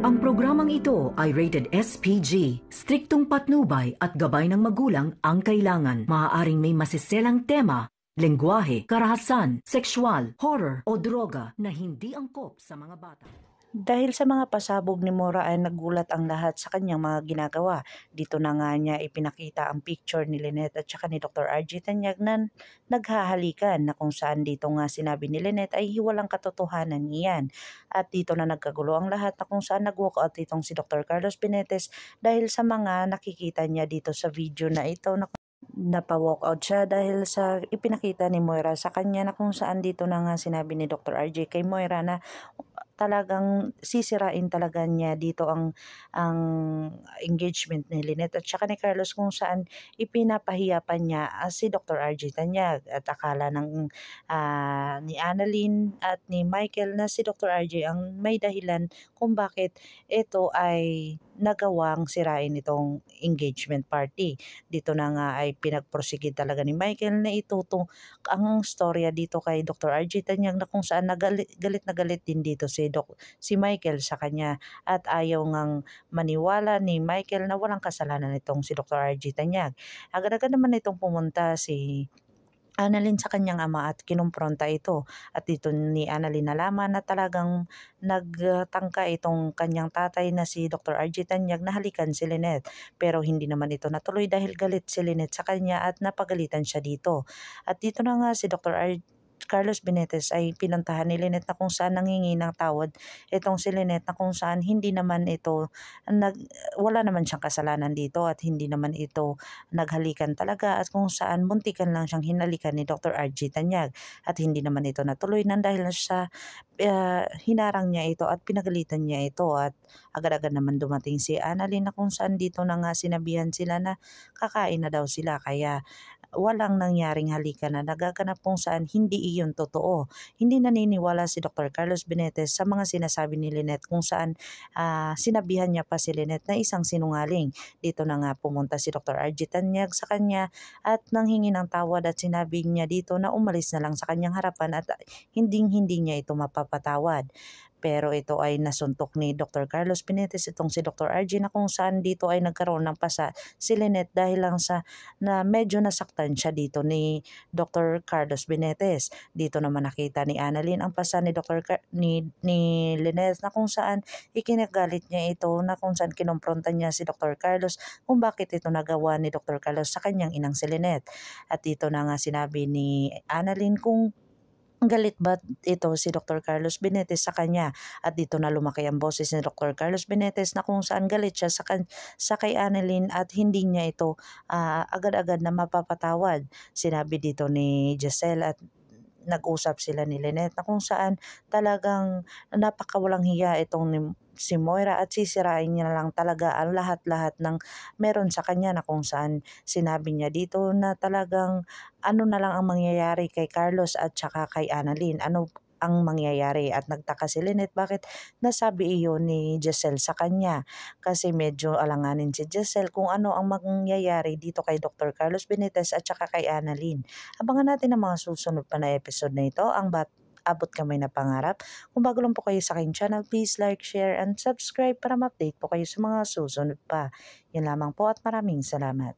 Ang programang ito ay rated SPG. Striktong patnubay at gabay ng magulang ang kailangan. Maaaring may masiselang tema, lengguwahe, karahasan, sexual, horror o droga na hindi angkop sa mga bata. Dahil sa mga pasabog ni Mora ay nagulat ang lahat sa kanyang mga ginagawa. Dito na nga niya ipinakita ang picture ni Lynette at saka ni Dr. RJ Tanyag na naghahalikan, na kung saan dito nga sinabi ni Lynette ay hiwalang katotohanan niyan. At dito na nagkagulo ang lahat, na kung saan nag-walk out itong si Dr. Carlos Benitez dahil sa mga nakikita niya dito sa video na ito, na napa-walk out siya dahil sa ipinakita ni Moira sa kanya, na kung saan dito na nga sinabi ni Dr. RJ kay Moira na talagang sisirain talaga niya dito ang engagement ni Lynette at saka ni Carlos, kung saan ipinapahiya pa niya si Dr. RJ Tanyag, at akala ni Annalyn at ni Michael na si Dr. RJ ang may dahilan kung bakit ito ay nagawang sirain itong engagement party. Dito na nga ay pinagprosige talaga ni Michael na ituto ang storya dito kay Dr. RJ Tanyag, na kung saan galit na galit din dito si Michael sa kanya, at ayaw ngang maniwala ni Michael na walang kasalanan itong si Dr. RJ Tanyag. Agad-agad naman itong pumunta si Annalyn sa kanyang ama at kinumpronta ito, at dito ni Annalyn nalaman na talagang nagtangka itong kanyang tatay na si Dr. RJ Tanyag na halikan si Lynette, pero hindi naman ito natuloy dahil galit si Lynette sa kanya at napagalitan siya dito. At dito na nga si Dr. Carlos Benitez ay pinuntahan ni Lynette, na kung saan nanghingi ng tawad itong si Lynette, na kung saan hindi naman ito wala naman siyang kasalanan dito at hindi naman ito naghalikan talaga, at kung saan muntikan lang siyang hinalikan ni Dr. RJ Tanyag, at hindi naman ito natuloy nang dahil sa hinarang niya ito at pinagalitan niya ito. At agad-agad naman dumating si Annalyn, na kung saan dito na nga sinabihan sila na kakain na daw sila, kaya walang nangyaring halikan na nagaganap, kung saan hindi iyon totoo. Hindi naniniwala si Dr. Carlos Benitez sa mga sinasabi ni Lynette, kung saan sinabihan niya pa si Lynette na isang sinungaling. Dito na nga pumunta si Dr. RJ Tanyag sa kanya at nanghingi ng tawad, at sinabi niya dito na umalis na lang sa kanyang harapan at hindi niya ito mapapatawad. Pero ito ay nasuntok ni Dr. Carlos Benitez itong si Dr. RJ, na kung saan dito ay nagkaroon ng pasa si Lynette dahil lang sa na medyo nasaktan siya dito ni Dr. Carlos Benitez. Dito naman nakita ni Annalyn ang pasa ni ni Lynette, na kung saan ikinagalit niya ito, na kung saan kinumpronta niya si Dr. Carlos kung bakit ito nagawa ni Dr. Carlos sa kanyang inang si Lynette. At dito na nga sinabi ni Annalyn kung galit ba ito si Dr. Carlos Benitez sa kanya, at dito na lumaki ang boses ni Dr. Carlos Benitez, na kung saan galit siya sa kay Annalyn at hindi niya ito agad-agad na mapapatawad. Sinabi dito ni Giselle at nag-usap sila ni Lynette, na kung saan talagang napakawalang hiya itong si Moira, at sisirain niya na lang talaga ang lahat-lahat ng meron sa kanya, na kung saan sinabi niya dito na talagang ano na lang ang mangyayari kay Carlos at saka kay Annalyn. Ano ang mangyayari, at nagtaka si Lynette bakit nasabi iyon ni Giselle sa kanya, kasi medyo alanganin si Giselle kung ano ang mangyayari dito kay Dr. Carlos Benitez at saka kay Annalyn. Abangan natin ang mga susunod pa na episode na ito, ang Abot Kamay na Pangarap. Kung bago lang po kayo sa aking channel, please like, share, and subscribe para ma-update po kayo sa mga susunod pa. Yan lamang po at maraming salamat.